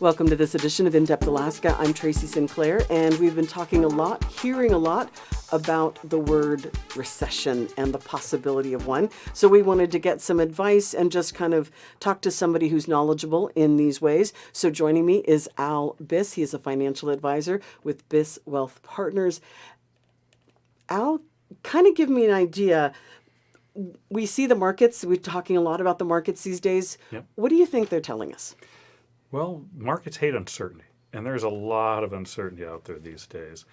Welcome to this edition of In-Depth Alaska. I'm Tracy Sinclaire, and we've been talking a lot, hearing a lot about the word recession and the possibility of one. So we wanted to get some advice and just kind of talk to somebody who's knowledgeable in these ways. So joining me is Al Biss. He is a financial advisor with Biss Wealth Partners. Al, kind of give me an idea. We see the markets. We're talking a lot about the markets these days. Yep. What do you think they're telling us? Well, markets hate uncertainty, and there's a lot of uncertainty out there these days.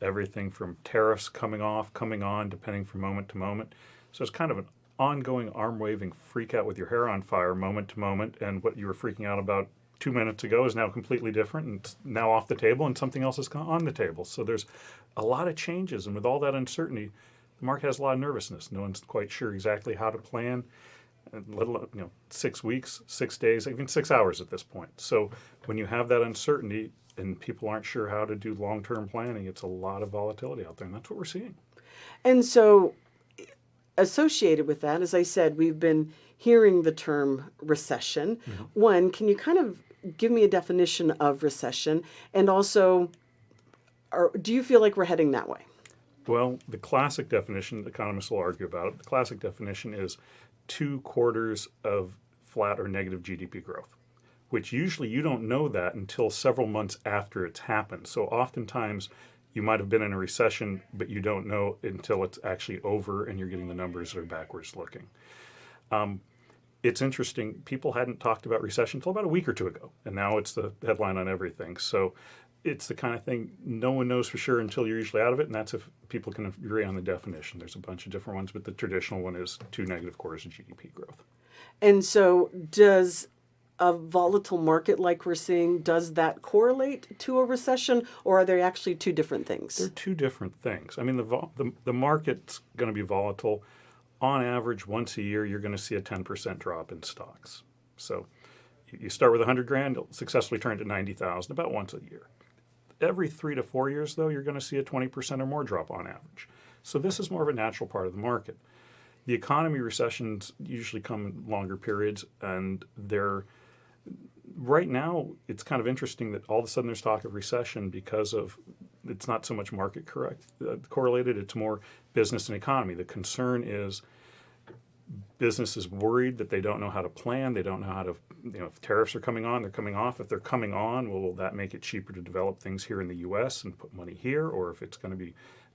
Everything from tariffs coming off, coming on, depending from moment to moment. So it's kind of an ongoing arm-waving freak out with your hair on fire moment to moment, and what you were freaking out about 2 minutes ago is now completely different and it's now off the table, and something else is on the table. So there's a lot of changes, and with all that uncertainty, the market has a lot of nervousness. No one's quite sure exactly how to plan. Let alone 6 weeks, 6 days, even 6 hours at this point. So when you have that uncertainty and people aren't sure how to do long-term planning, it's a lot of volatility out there, and that's what we're seeing. And so associated with that, as I said, we've been hearing the term recession. Mm-hmm. One, can you kind of give me a definition of recession? And also, do you feel like we're heading that way? Well, the classic definition, economists will argue about it, the classic definition is 2 quarters of flat or negative GDP growth, which usually you don't know that until several months after it's happened. So oftentimes you might have been in a recession, but you don't know until it's actually over and you're getting the numbers that are backwards looking. It's interesting, people hadn't talked about recession until about a week or two ago, and now it's the headline on everything. So it's the kind of thing no one knows for sure until you're usually out of it, and that's if people can agree on the definition. There's a bunch of different ones, but the traditional one is 2 negative quarters of GDP growth. And so does a volatile market like we're seeing, does that correlate to a recession, or are they actually 2 different things? They're 2 different things. I mean, the market's going to be volatile. On average, once a year, you're going to see a 10% drop in stocks. So you start with 100 grand, it'll successfully turn to 90,000 about once a year. Every 3 to 4 years, though, you're going to see a 20% or more drop on average. So this is more of a natural part of the market. The economy recessions usually come in longer periods, and right now, it's kind of interesting that all of a sudden there's talk of recession because of it's not so much market correlated, it's more business and economy. The concern is business is worried that they don't know how to plan. They don't know how to, if tariffs are coming on, they're coming off. If they're coming on, well, will that make it cheaper to develop things here in the U.S. and put money here? Or if it's going to be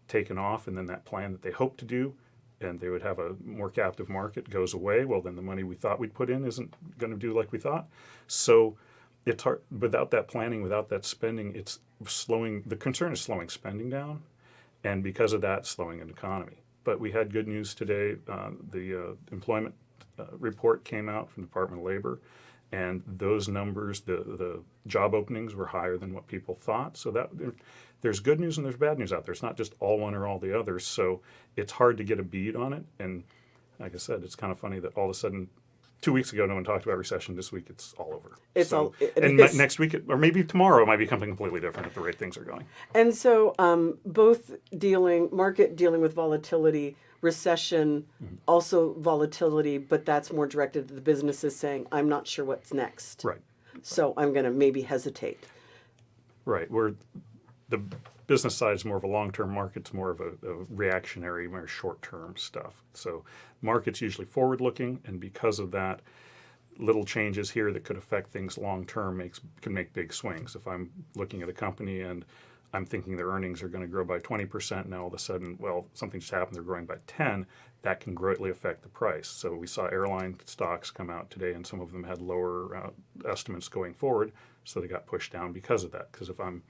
taken off and then that plan that they hope to do and they would have a more captive market goes away, well, then the money we thought we'd put in isn't going to do like we thought. So it's hard, without that planning, without that spending, it's slowing. The concern is slowing spending down, and because of that, slowing an economy. But we had good news today. The employment report came out from the Department of Labor, and those numbers, the job openings were higher than what people thought. So that there's good news and there's bad news out there. It's not just all one or all the other. So it's hard to get a bead on it. And like I said, it's kind of funny that all of a sudden, 2 weeks ago, no one talked about recession. This week, it's all over. Next week, or maybe tomorrow, it might be something completely different at the rate things are going. And so both market dealing with volatility, recession, also volatility, but that's more directed to the businesses saying, I'm not sure what's next. Right. So I'm going to maybe hesitate. Right. Where the business side is more of a long-term market, it's more of a reactionary, more short-term stuff. So market's usually forward-looking, and because of that, little changes here that could affect things long-term can make big swings. If I'm looking at a company and I'm thinking their earnings are going to grow by 20%, now all of a sudden, well, something just happened, they're growing by 10, that can greatly affect the price. So we saw airline stocks come out today, and some of them had lower estimates going forward, so they got pushed down because of that. Because if I'm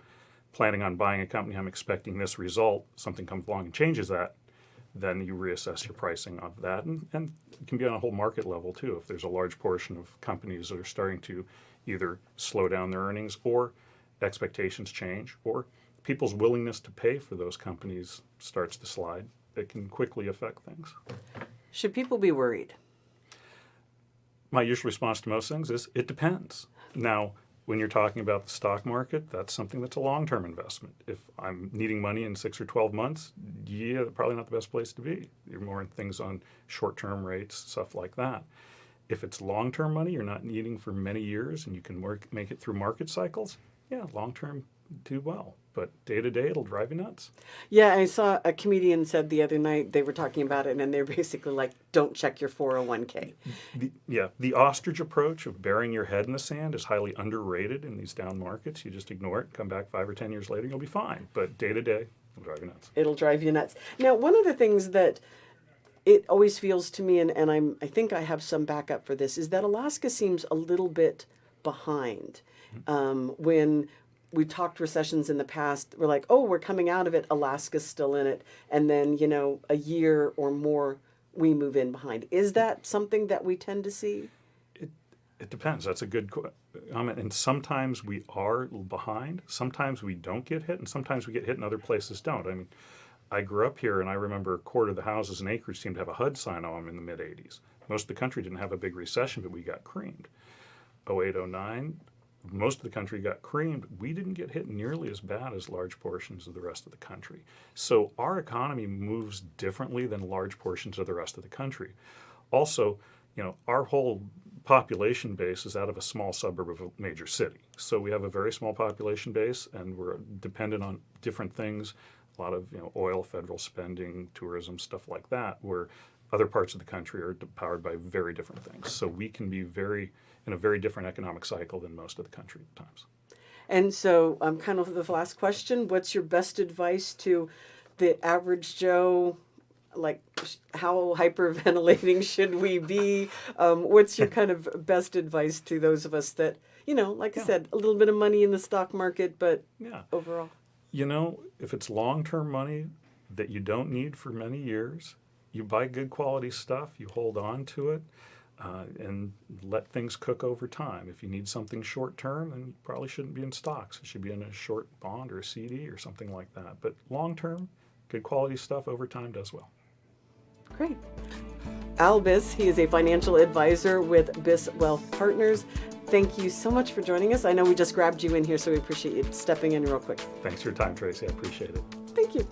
planning on buying a company, I'm expecting this result, something comes along and changes that, then you reassess your pricing of that. And it can be on a whole market level too. If there's a large portion of companies that are starting to either slow down their earnings or expectations change or people's willingness to pay for those companies starts to slide, it can quickly affect things. Should people be worried? My usual response to most things is it depends. Now, when you're talking about the stock market, that's something that's a long-term investment. If I'm needing money in 6 or 12 months, probably not the best place to be. You're more in things on short-term rates, stuff like that. If it's long-term money you're not needing for many years and you can make it through market cycles, yeah, long-term do well. But day to day, it'll drive you nuts. Yeah, I saw a comedian said the other night, they were talking about it, and they're basically like, don't check your 401k. The ostrich approach of burying your head in the sand is highly underrated in these down markets. You just ignore it, come back 5 or 10 years later, you'll be fine. But day to day, it'll drive you nuts. It'll drive you nuts. Now, one of the things that it always feels to me, and I think I have some backup for this, is that Alaska seems a little bit behind. When we talked recessions in the past, we're like, oh, we're coming out of it, Alaska's still in it. And then, a year or more, we move in behind. Is that something that we tend to see? It depends. That's a good comment. And sometimes we are behind. Sometimes we don't get hit, and sometimes we get hit and other places don't. I mean, I grew up here, and I remember a quarter of the houses and acreage seemed to have a HUD sign on them in the mid-'80s. Most of the country didn't have a big recession, but we got creamed. 08, 09, most of the country got creamed. We didn't get hit nearly as bad as large portions of the rest of the country. So our economy moves differently than large portions of the rest of the country. Also, our whole population base is out of a small suburb of a major city. So we have a very small population base, and we're dependent on different things, a lot of oil, federal spending, tourism, stuff like that, where other parts of the country are powered by very different things. So we can be in a very different economic cycle than most of the country at times. And so, kind of the last question, what's your best advice to the average Joe? Like, how hyperventilating should we be? What's your kind of best advice to those of us that, like I said, a little bit of money in the stock market, but overall? If it's long-term money that you don't need for many years, you buy good quality stuff, you hold on to it, and let things cook over time. If you need something short-term, then you probably shouldn't be in stocks. It should be in a short bond or a CD or something like that. But long-term, good quality stuff over time does well. Great. Al Biss, he is a financial advisor with Biss Wealth Partners. Thank you so much for joining us. I know we just grabbed you in here, so we appreciate you stepping in real quick. Thanks for your time, Tracy. I appreciate it. Thank you.